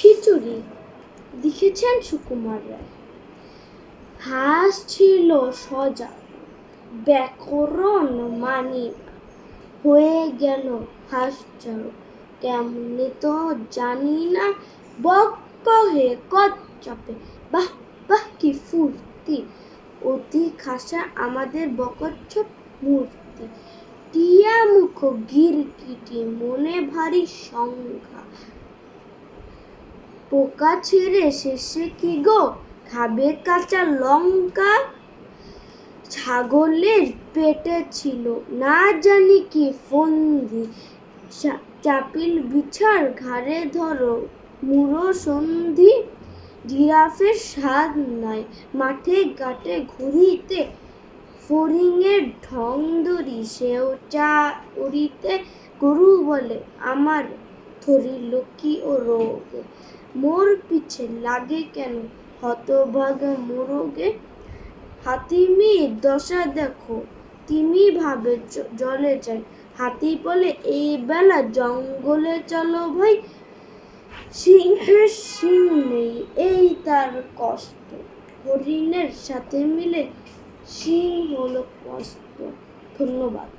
খিচুড়ি লিখেছেন সুকুমার রায়। হাঁস ছিল সজা, ব্যাকরণ মানি না, হয়ে গেল হাঁসচড় কেমনে তো জানি না, বক কহে কচ্ছপে, বাহ বাহ কি ফুর্তি, অতি খাসা আমাদের বকচ্ছপ মূর্তি, টিয়া মুখ গিরগিটি মনে ভারী সংখ্যা, পোকা ছেড়ে শেষে কি গো খাবে কাঁচা লঙ্কা, ছাগলের পেটে ছিল না জানি কি ফন্দি, চাপিল বিছার ঘাড়ে ধরো মুড়ো সন্ধি, জিরাফের স্বাদ নাই মাঠে ঘাটে ঘুরিতে, ফড়িংয়ের ঢং ধরি সেও চা উড়িতে, গরু বলে আমার ধরিল কি ও রোগে, মোর পিছে লাগে কেন হতভাগা মোরগে, হাতিমির দশা দেখো তিমি ভাবে জলে যায়, হাতি বলে এই বেলা জঙ্গলে চলো ভাই, সিংহের শিং নেই এই তার কষ্ট, হরিণের সাথে মিলে শিং হলো কষ্ট। ধন্যবাদ।